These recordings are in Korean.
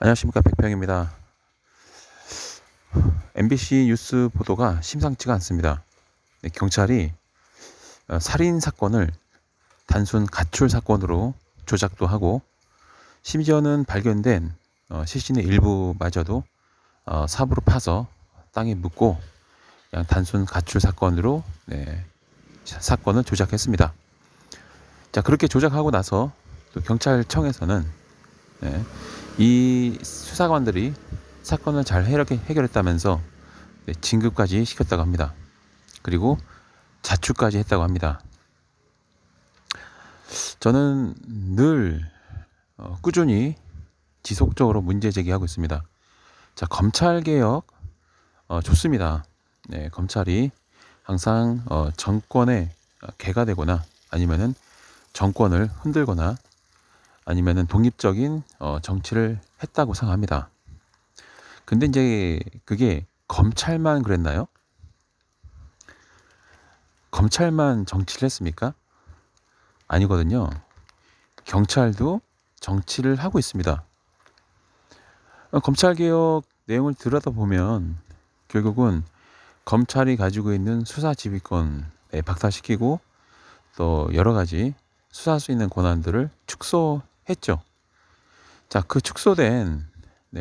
안녕하십니까, 백평입니다. MBC 뉴스 보도가 심상치가 않습니다. 네, 경찰이 살인 사건을 단순 가출 사건으로 조작도 하고, 심지어는 발견된 시신의 일부마저도 삽으로 파서 땅에 묻고 그냥 단순 가출 사건으로 사건을 조작했습니다. 자, 그렇게 조작하고 나서 또 경찰청에서는 이 수사관들이 사건을 잘 해결했다면서 진급까지 시켰다고 합니다. 그리고 자축까지 했다고 합니다. 저는 늘 꾸준히 지속적으로 문제 제기하고 있습니다. 자, 검찰 개혁 좋습니다. 네, 검찰이 항상 정권의 개가 되거나 아니면은 정권을 흔들거나 아니면은 독립적인 정치를 했다고 생각합니다. 근데 이제 그게 검찰만 그랬나요? 검찰만 정치를 했습니까? 아니거든요. 경찰도 정치를 하고 있습니다. 검찰개혁 내용을 들여다보면 결국은 검찰이 가지고 있는 수사 지휘권에 박탈시키고 또 여러 가지 수사할 수 있는 권한들을 축소했죠. 자, 그 축소된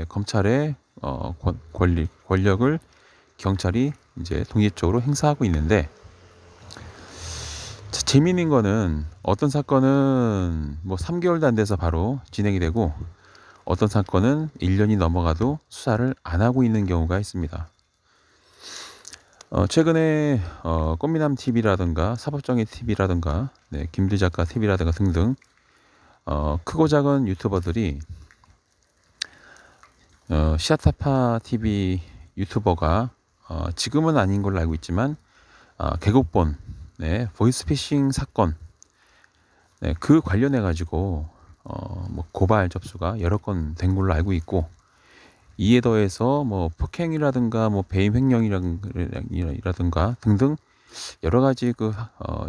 검찰의 권력을 경찰이 이제 독립적으로 행사하고 있는데, 자, 재미있는 거는 어떤 사건은 뭐 3개월도 안 돼서 바로 진행이 되고 어떤 사건은 1년이 넘어가도 수사를 안 하고 있는 경우가 있습니다. 최근에 꽃미남 TV라든가 사법정의 TV라든가 김두 작가 TV라든가 등등 크고 작은 유튜버들이 시아타파 TV 유튜버가 지금은 아닌 걸로 알고 있지만 개국본 보이스피싱 사건 그 관련해 가지고 뭐 고발 접수가 여러 건 된 걸로 알고 있고, 이에 더해서 뭐 폭행이라든가 뭐 배임 횡령이라든가 등등 여러 가지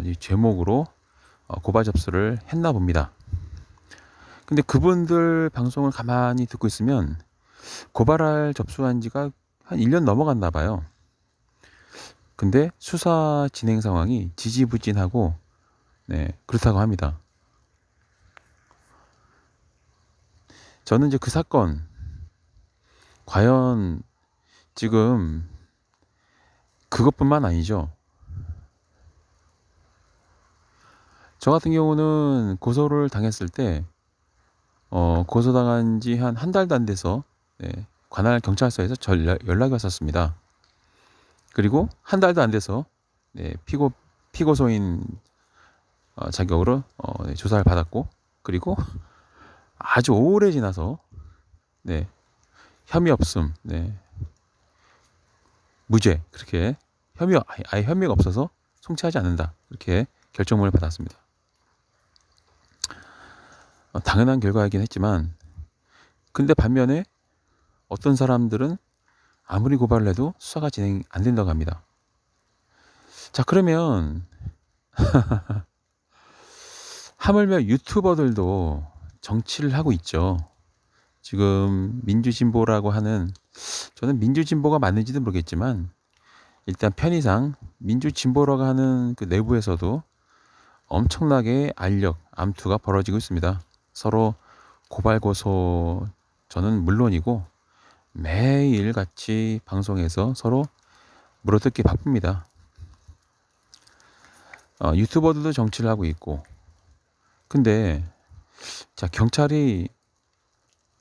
이 제목으로 고발 접수를 했나 봅니다. 근데 그분들 방송을 가만히 듣고 있으면 고발할 접수한 지가 한 1년 넘어갔나 봐요. 근데 수사 진행 상황이 지지부진하고 그렇다고 합니다. 저는 이제 그 사건 과연 지금 그것뿐만 아니죠. 저 같은 경우는 고소를 당했을 때 고소당한 지 한 달도 안 돼서 관할 경찰서에서 연락이 왔었습니다. 그리고 한 달도 안 돼서 피고소인 자격으로 조사를 받았고, 그리고 아주 오래 지나서 혐의 없음, 무죄, 그렇게 아예 혐의가 없어서 송치하지 않는다, 이렇게 결정문을 받았습니다. 당연한 결과이긴 했지만, 근데 반면에 어떤 사람들은 아무리 고발을 해도 수사가 진행 안 된다고 합니다. 자, 그러면 하물며 유튜버들도 정치를 하고 있죠. 지금 민주진보라고 하는, 저는 민주진보가 맞는지도 모르겠지만 일단 편의상 민주진보라고 하는 그 내부에서도 엄청나게 암투가 벌어지고 있습니다. 서로 고발 고소, 저는 물론이고 매일 같이 방송에서 서로 물어뜯기 바쁩니다. 유튜버들도 정치를 하고 있고, 근데 자, 경찰이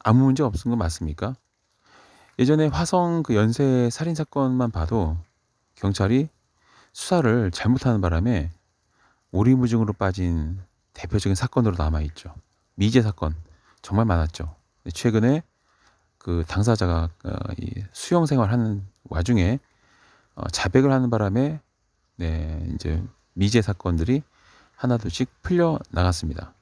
아무 문제 없은 건 맞습니까? 예전에 화성 그 연쇄 살인 사건만 봐도 경찰이 수사를 잘못하는 바람에 오리무중으로 빠진 대표적인 사건으로 남아있죠. 미제 사건 정말 많았죠. 최근에 그 당사자가 수용 생활하는 와중에 자백을 하는 바람에 이제 미제 사건들이 하나둘씩 풀려 나갔습니다.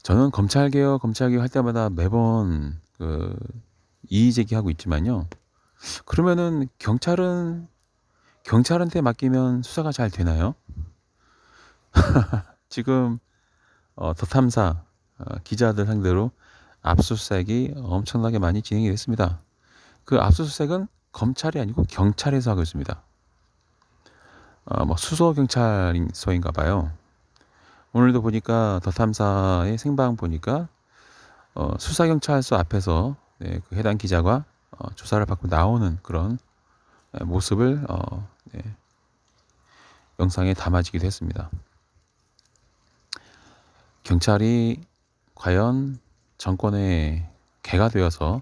저는 검찰개혁 할 때마다 매번 이의 제기하고 있지만요. 그러면은 경찰한테 맡기면 수사가 잘 되나요? 지금 더 탐사 기자들 상대로 압수수색이 엄청나게 많이 진행이 됐습니다. 그 압수수색은 검찰이 아니고 경찰에서 하고 있습니다. 뭐 수서경찰서인가 봐요. 오늘도 보니까 더 탐사의 생방 보니까 수사경찰서 앞에서 그 해당 기자가 조사를 받고 나오는 그런 모습을 영상에 담아지기도 했습니다. 경찰이 과연 정권의 개가 되어서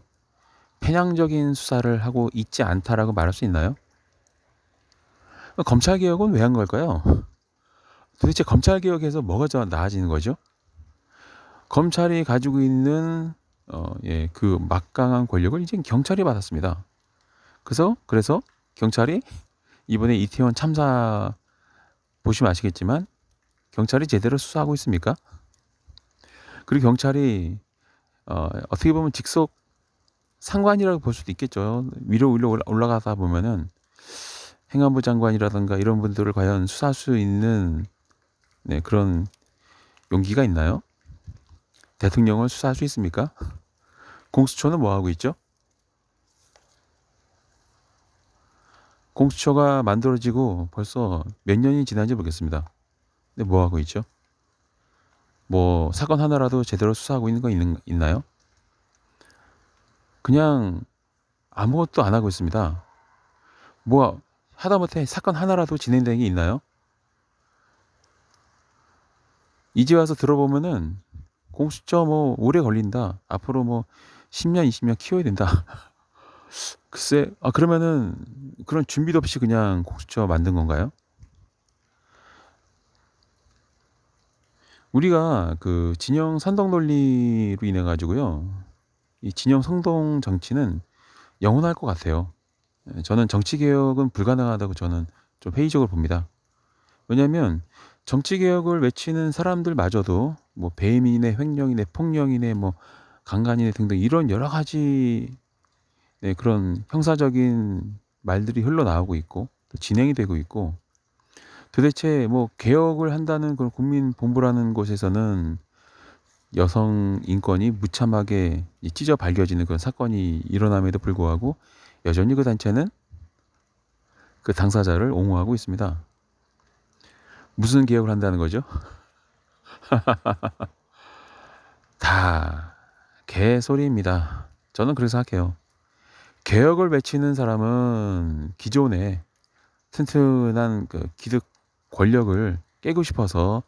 편향적인 수사를 하고 있지 않다라고 말할 수 있나요? 검찰개혁은 왜 한 걸까요? 도대체 검찰개혁에서 뭐가 나아지는 거죠? 검찰이 가지고 있는 그 막강한 권력을 이제 경찰이 받았습니다. 그래서 경찰이 이번에 이태원 참사 보시면 아시겠지만 경찰이 제대로 수사하고 있습니까? 그리고 경찰이 어떻게 보면 직속 상관이라고 볼 수도 있겠죠. 위로 올라가다 보면은 행안부 장관이라든가 이런 분들을 과연 수사할 수 있는 그런 용기가 있나요? 대통령을 수사할 수 있습니까? 공수처는 뭐 하고 있죠? 공수처가 만들어지고 벌써 몇 년이 지난지 모르겠습니다. 근데 뭐 하고 있죠? 뭐 사건 하나라도 제대로 수사하고 있는 거 있나요? 그냥 아무것도 안 하고 있습니다. 뭐 하다못해 사건 하나라도 진행된 게 있나요? 이제 와서 들어보면은 공수처 뭐 오래 걸린다. 앞으로 뭐 10년, 20년 키워야 된다. 글쎄, 그러면은 그런 준비도 없이 그냥 공수처 만든 건가요? 우리가 그 진영 선동 논리로 인해 가지고요. 이 진영 선동 정치는 영원할 것 같아요. 저는 정치 개혁은 불가능하다고 저는 좀 회의적으로 봅니다. 왜냐하면 정치 개혁을 외치는 사람들마저도 뭐 배임이네, 횡령이네, 폭력이네, 뭐 강간이네 등등 이런 여러 가지 그런 형사적인 말들이 흘러나오고 있고 또 진행이 되고 있고 도대체 뭐 개혁을 한다는 그런 국민본부라는 곳에서는 여성 인권이 무참하게 찢어 밝혀지는 그런 사건이 일어남에도 불구하고 여전히 그 단체는 그 당사자를 옹호하고 있습니다. 무슨 개혁을 한다는 거죠? 다 개소리입니다. 저는 그렇게 생각해요. 개혁을 외치는 사람은 기존의 튼튼한 그 기득 권력을 깨고 싶어서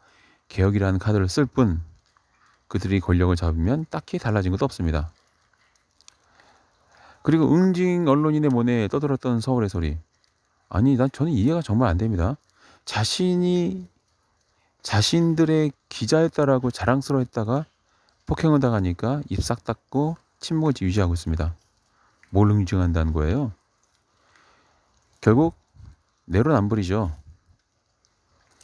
개혁이라는 카드를 쓸 뿐 그들이 권력을 잡으면 딱히 달라진 것도 없습니다. 그리고 응징 언론인의 문에 떠들었던 서울의 소리. 아니, 저는 이해가 정말 안 됩니다. 자신들의 기자였다라고 자랑스러워했다가 폭행을 당하니까 입 싹 닫고 침묵을 유지하고 있습니다. 뭘 응징한다는 거예요? 결국 내로남불이죠.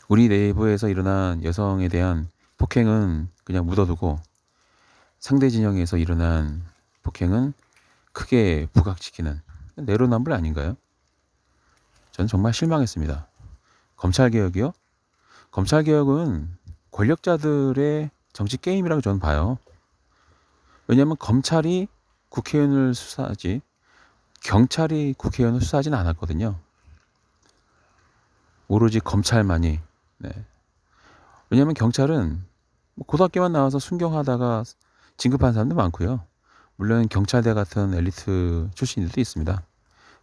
우리 내부에서 일어난 여성에 대한 폭행은 그냥 묻어두고 상대 진영에서 일어난 폭행은 크게 부각시키는 내로남불 아닌가요? 저는 정말 실망했습니다. 검찰개혁이요? 검찰개혁은 권력자들의 정치 게임이라고 저는 봐요. 왜냐하면 검찰이 국회의원을 수사하지 경찰이 국회의원을 수사하지는 않았거든요. 오로지 검찰만이. 왜냐하면 경찰은 고등학교만 나와서 순경하다가 진급한 사람도 많고요. 물론 경찰대 같은 엘리트 출신들도 있습니다.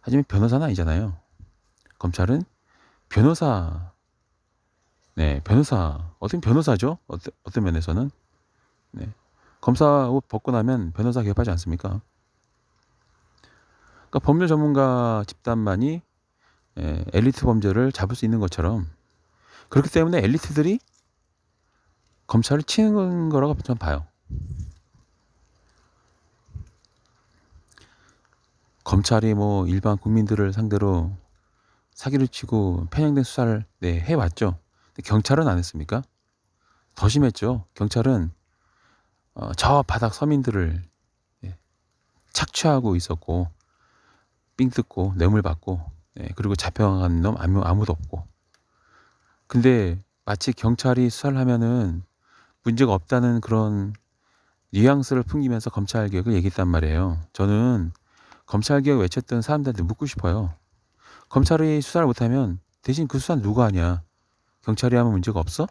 하지만 변호사는 아니잖아요. 검찰은 변호사, 어떤 변호사죠? 어떤 면에서는. 검사 옷 벗고 나면 변호사 개업하지 않습니까? 그러니까 법률 전문가 집단만이 엘리트 범죄를 잡을 수 있는 것처럼 그렇기 때문에 엘리트들이 검찰을 치는 거라고 저는 봐요. 검찰이 뭐 일반 국민들을 상대로 사기를 치고 편향된 수사를 해왔죠. 근데 경찰은 안 했습니까? 더 심했죠. 경찰은 저 바닥 서민들을 착취하고 있었고 삥 뜯고 뇌물 받고 그리고 잡혀간 놈 아무도 없고. 근데 마치 경찰이 수사를 하면은 문제가 없다는 그런 뉘앙스를 풍기면서 검찰개혁을 얘기했단 말이에요. 저는 검찰개혁 외쳤던 사람들한테 묻고 싶어요. 검찰이 수사를 못하면 대신 그 수사는 누가 하냐? 경찰이 하면 문제가 없어?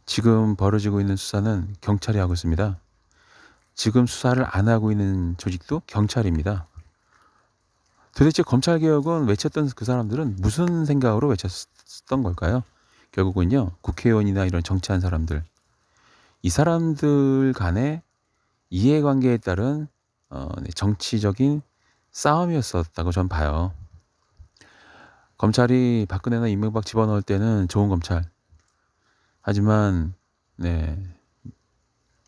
지금 벌어지고 있는 수사는 경찰이 하고 있습니다. 지금 수사를 안 하고 있는 조직도 경찰입니다. 도대체 검찰개혁은 외쳤던 그 사람들은 무슨 생각으로 외쳤던 걸까요? 결국은요, 국회의원이나 이런 정치한 사람들, 이 사람들 간의 이해관계에 따른 정치적인 싸움이었었다고 전 봐요. 검찰이 박근혜나 이명박 집어넣을 때는 좋은 검찰, 하지만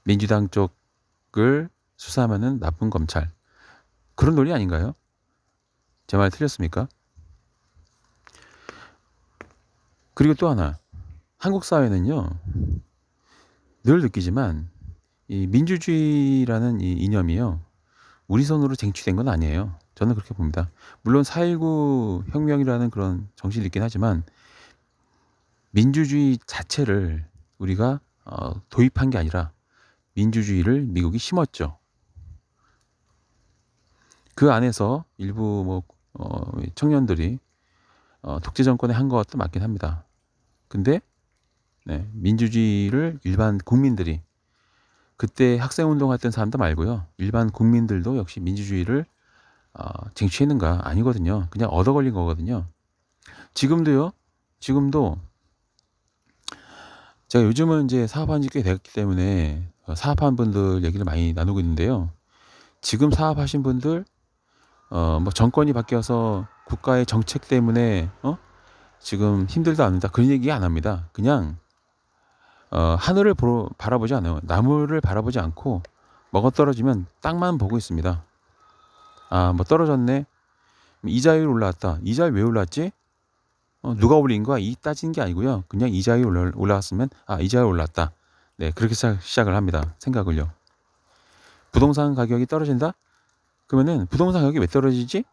민주당 쪽을 수사하면은 나쁜 검찰, 그런 논리 아닌가요? 제 말 틀렸습니까? 그리고 또 하나, 한국 사회는요 늘 느끼지만 이 민주주의라는 이 이념이요 우리 손으로 쟁취된 건 아니에요. 저는 그렇게 봅니다. 물론 4.19 혁명이라는 그런 정신이 있긴 하지만 민주주의 자체를 우리가 도입한 게 아니라 민주주의를 미국이 심었죠. 그 안에서 일부 청년들이 독재 정권에 한 것도 맞긴 합니다. 근데 민주주의를 일반 국민들이, 그때 학생운동 했던 사람도 말고요, 일반 국민들도 역시 민주주의를 쟁취했는가? 아니거든요. 그냥 얻어 걸린 거거든요. 지금도 제가 요즘은 이제 사업한 지 꽤 됐기 때문에 사업한 분들 얘기를 많이 나누고 있는데요. 지금 사업하신 분들 정권이 바뀌어서 국가의 정책 때문에 지금 힘들다 합니다. 그런 얘기 안 합니다. 그냥 하늘을 바라보지 않아요. 나무를 바라보지 않고 먹어 떨어지면 땅만 보고 있습니다. 떨어졌네. 이자율 올라왔다. 이자율 왜 올랐지? 누가 올린 거야? 이 따지는 게 아니고요. 그냥 이자율 올라왔으면 이자율 올랐다. 네, 그렇게 시작을 합니다. 생각을요. 부동산 가격이 떨어진다? 그러면은 부동산 가격이 왜 떨어지지?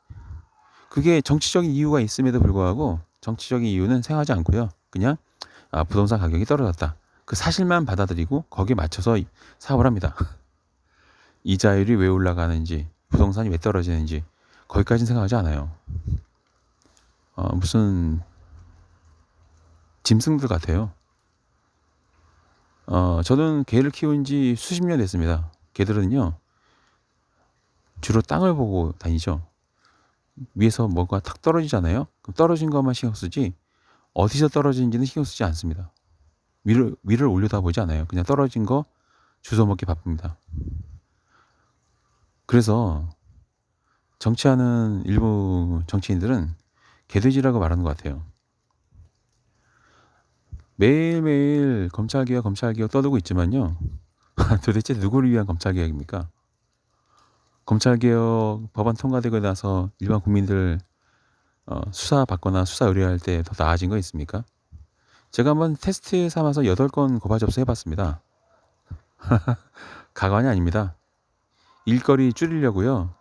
그게 정치적인 이유가 있음에도 불구하고 정치적인 이유는 생각하지 않고요. 그냥 부동산 가격이 떨어졌다. 그 사실만 받아들이고 거기에 맞춰서 사업을 합니다. 이자율이 왜 올라가는지, 부동산이 왜 떨어지는지 거기까지는 생각하지 않아요. 무슨 짐승들 같아요. 저는 개를 키운 지 수십 년 됐습니다. 개들은요 주로 땅을 보고 다니죠. 위에서 뭐가 탁 떨어지잖아요. 그럼 떨어진 것만 신경 쓰지 어디서 떨어지는지는 신경 쓰지 않습니다. 위를 올려다보지 않아요. 그냥 떨어진 거 주워 먹기 바쁩니다. 그래서 정치하는 일부 정치인들은 개돼지라고 말하는 것 같아요. 매일매일 검찰개혁 떠들고 있지만요. 도대체 누구를 위한 검찰개혁입니까? 검찰개혁 법안 통과되고 나서 일반 국민들 수사 받거나 수사 의뢰할 때 더 나아진 거 있습니까? 제가 한번 테스트 삼아서 8건 고발 접수해봤습니다. 가관이 아닙니다. 일거리 줄이려고요.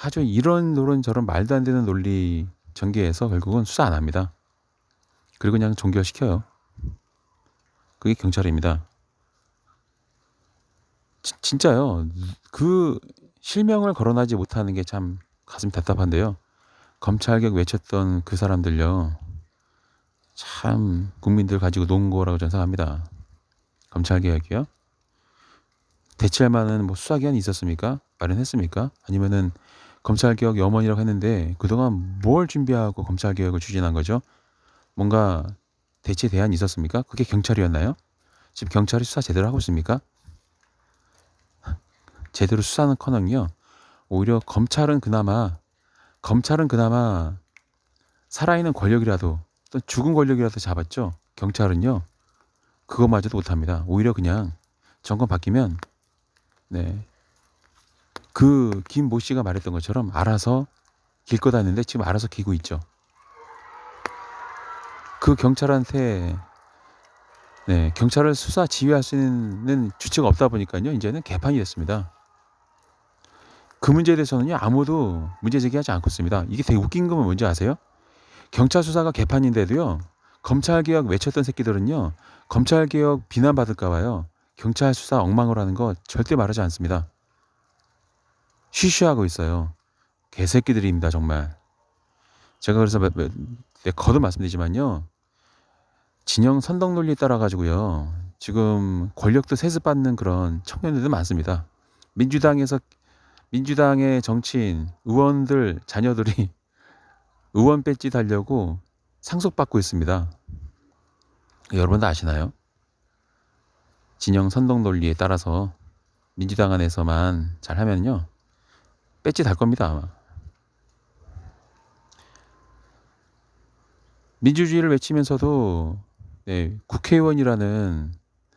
아주 이런 저런 말도 안 되는 논리 전개해서 결국은 수사 안 합니다. 그리고 그냥 종결시켜요. 그게 경찰입니다. 진짜요. 그 실명을 거론하지 못하는 게 참 가슴이 답답한데요. 검찰개혁 외쳤던 그 사람들요. 참 국민들 가지고 논 거라고 저는 생각합니다. 검찰개혁이요. 대체할 만한 수사기관이 있었습니까? 마련했습니까? 아니면은 검찰개혁 염원이라고 했는데 그동안 뭘 준비하고 검찰개혁을 추진한 거죠? 뭔가 대체 대안이 있었습니까? 그게 경찰이었나요? 지금 경찰이 수사 제대로 하고 있습니까? 제대로 수사는커녕요. 오히려 검찰은 그나마 살아있는 권력이라도 또 죽은 권력이라도 잡았죠. 경찰은요. 그것마저도 못합니다. 오히려 그냥 정권 바뀌면 그 김모 씨가 말했던 것처럼 알아서 길 거다 했는데 지금 알아서 기고 있죠. 그 경찰한테 경찰을 수사 지휘할 수 있는 주체가 없다 보니까요. 이제는 개판이 됐습니다. 그 문제에 대해서는요. 아무도 문제 제기하지 않고 있습니다. 이게 되게 웃긴 건 뭔지 아세요? 경찰 수사가 개판인데도요. 검찰개혁 외쳤던 새끼들은요. 검찰개혁 비난받을까 봐요. 경찰 수사 엉망으로 하는 거 절대 말하지 않습니다. 쉬쉬하고 있어요. 개새끼들입니다, 정말. 제가 그래서 거듭 말씀드리지만요. 진영 선동 논리에 따라 가지고요. 지금 권력도 세습받는 그런 청년들도 많습니다. 민주당의 정치인, 의원들 자녀들이 의원 배지 달려고 상속받고 있습니다. 여러분도 아시나요? 진영 선동 논리에 따라서 민주당 안에서만 잘하면요. 배지 달 겁니다, 아마. 민주주의를 외치면서도 국회의원이라는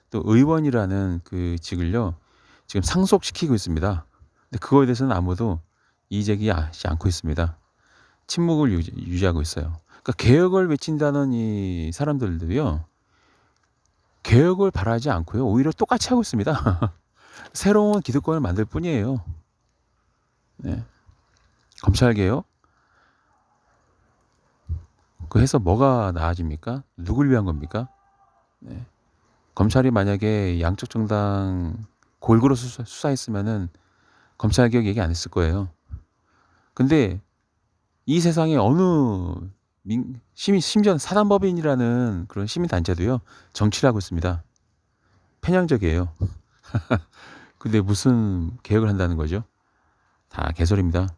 또 의원이라는 그 직을요. 지금 상속시키고 있습니다. 근데 그거에 대해서는 아무도 이의제기하지 않고 있습니다. 침묵을 유지하고 있어요. 그러니까 개혁을 외친다는 이 사람들도요. 개혁을 바라지 않고요. 오히려 똑같이 하고 있습니다. 새로운 기득권을 만들 뿐이에요. 네. 검찰개혁? 그 해서 뭐가 나아집니까? 누굴 위한 겁니까? 네. 검찰이 만약에 양쪽 정당 골고루 수사했으면은 검찰개혁 얘기 안 했을 거예요. 근데 이 세상에 어느 심지어 사단법인이라는 그런 시민단체도요. 정치를 하고 있습니다. 편향적이에요. 근데 무슨 개혁을 한다는 거죠? 다 개소리입니다.